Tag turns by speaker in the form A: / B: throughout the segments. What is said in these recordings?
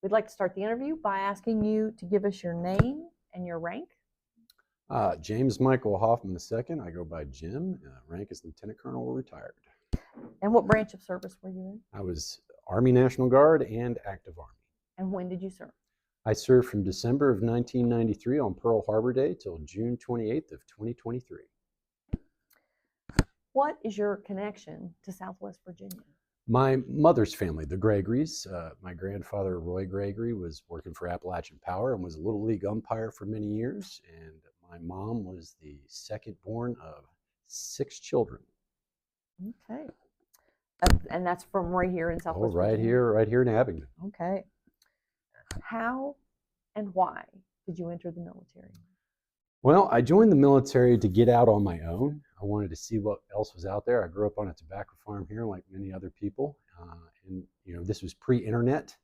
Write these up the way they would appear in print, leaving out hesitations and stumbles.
A: We'd like to start the interview by asking you to give us your name and your rank.
B: James Michael Hoffman II. I go by Jim. Rank is Lieutenant Colonel, retired.
A: And what branch of service were you in?
B: I was Army National Guard and Active Army.
A: And when did you serve?
B: I served from December of 1993 on Pearl Harbor Day till June 28th of 2023.
A: What is your connection to Southwest Virginia?
B: My mother's family, the Gregories. My grandfather, Roy Gregory, was working for Appalachian Power and was a Little League umpire for many years. And my mom was the second born of 6 children.
A: Okay. And that's from right here in Southwest Virginia?
B: Right here in Abingdon.
A: Okay. How and why did you enter the military?
B: Well, I joined the military to get out on my own. I wanted to see what else was out there. I grew up on a tobacco farm here, like many other people, and this was pre-internet,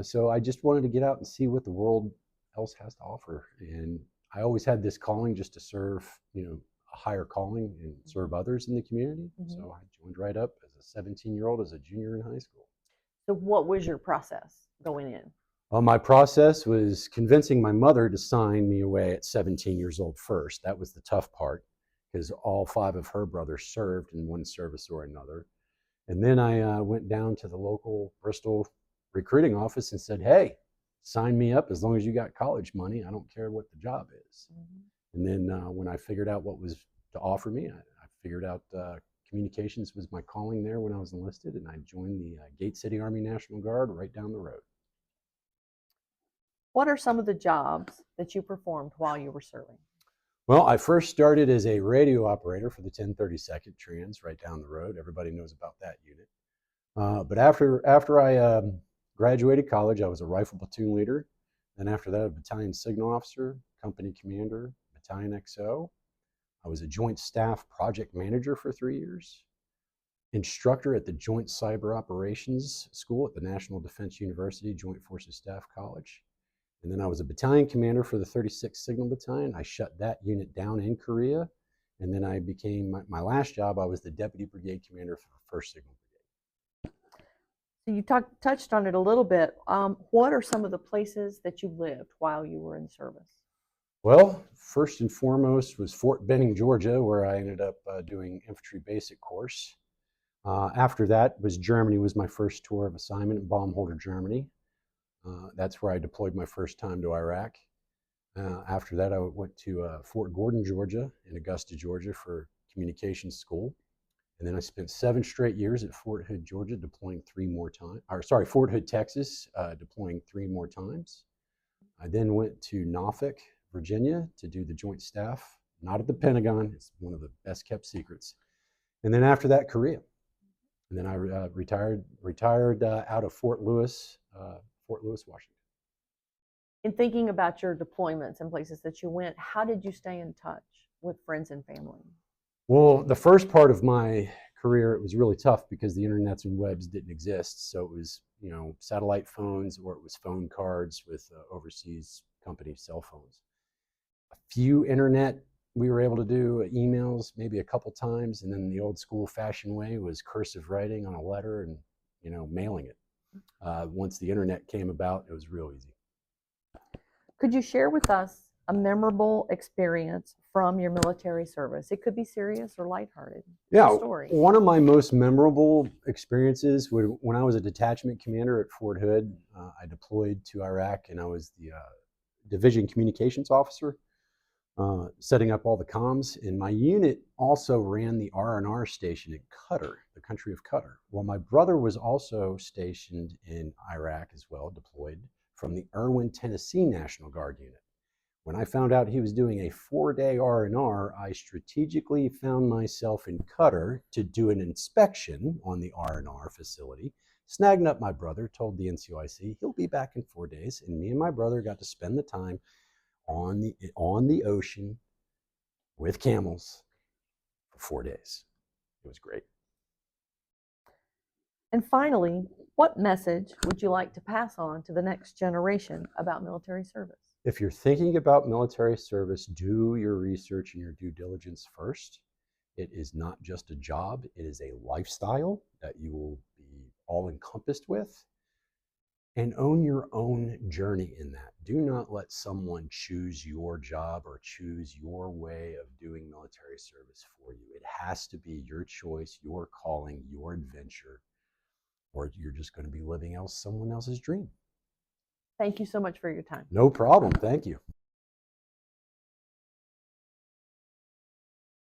B: so I just wanted to get out and see what the world else has to offer. And I always had this calling just to serve, a higher calling and serve others in the community. Mm-hmm. So I joined right up as a 17-year-old, as a junior in high school.
A: So what was your process going in?
B: My process was convincing my mother to sign me away at 17 years old first. That was the tough part, because all 5 of her brothers served in one service or another. And then I went down to the local Bristol recruiting office and said, hey, sign me up as long as you got college money. I don't care what the job is. Mm-hmm. And then when I figured out what was to offer me, I figured out communications was my calling there when I was enlisted, and I joined the Gate City Army National Guard right down the road.
A: What are some of the jobs that you performed while you were serving?
B: Well, I first started as a radio operator for the 1032nd Trans right down the road. Everybody knows about that unit. But after I graduated college, I was a rifle platoon leader. Then after that, a battalion signal officer, company commander, battalion XO. I was a joint staff project manager for 3 years, instructor at the Joint Cyber Operations School at the National Defense University Joint Forces Staff College. And then I was a battalion commander for the 36th Signal Battalion. I shut that unit down in Korea. And then I became, my last job, I was the deputy brigade commander for the 1st Signal Brigade.
A: So you touched on it a little bit. What are some of the places that you lived while you were in service?
B: Well, first and foremost was Fort Benning, Georgia, where I ended up doing infantry basic course. After that was Germany, was my first tour of assignment in Baumholder, Germany. That's where I deployed my first time to Iraq. After that, I went to Fort Gordon, Georgia, and Augusta, Georgia for communications school. And then I spent 7 straight years at Fort Hood, Georgia, deploying 3 more times. Fort Hood, Texas, deploying 3 more times. I then went to Norfolk, Virginia, to do the joint staff, not at the Pentagon. It's one of the best kept secrets. And then after that, Korea. And then I retired out of Fort Lewis, Washington.
A: In thinking about your deployments and places that you went, how did you stay in touch with friends and family?
B: Well, the first part of my career, it was really tough because the internets and webs didn't exist. So it was, satellite phones, or it was phone cards with overseas company cell phones. A few internet we were able to do, emails maybe a couple times, and then the old school fashioned way was cursive writing on a letter and mailing it. Once the internet came about, it was real easy.
A: Could you share with us a memorable experience from your military service? It could be serious or lighthearted.
B: Yeah,
A: story.
B: One of my most memorable experiences when I was a detachment commander at Fort Hood. I deployed to Iraq, and I was the division communications officer, setting up all the comms. And my unit also ran the R&R station in Qatar, the country of Qatar. Well, my brother was also stationed in Iraq as well, deployed from the Irwin, Tennessee National Guard unit. When I found out he was doing a 4-day R&R, I strategically found myself in Qatar to do an inspection on the R&R facility, snagged up my brother, told the NCOIC he'll be back in 4 days, and me and my brother got to spend the time on the ocean with camels for 4 days. It was great.
A: And finally, what message would you like to pass on to the next generation about military service?
B: If you're thinking about military service, do your research and your due diligence first. It is not just a job, it is a lifestyle that you will be all encompassed with. and own your own journey in that. Do not let someone choose your job or choose your way of doing military service for you. It has to be your choice, your calling, your adventure, or you're just going to be living someone else's dream.
A: Thank you so much for your time.
B: No problem. Thank you.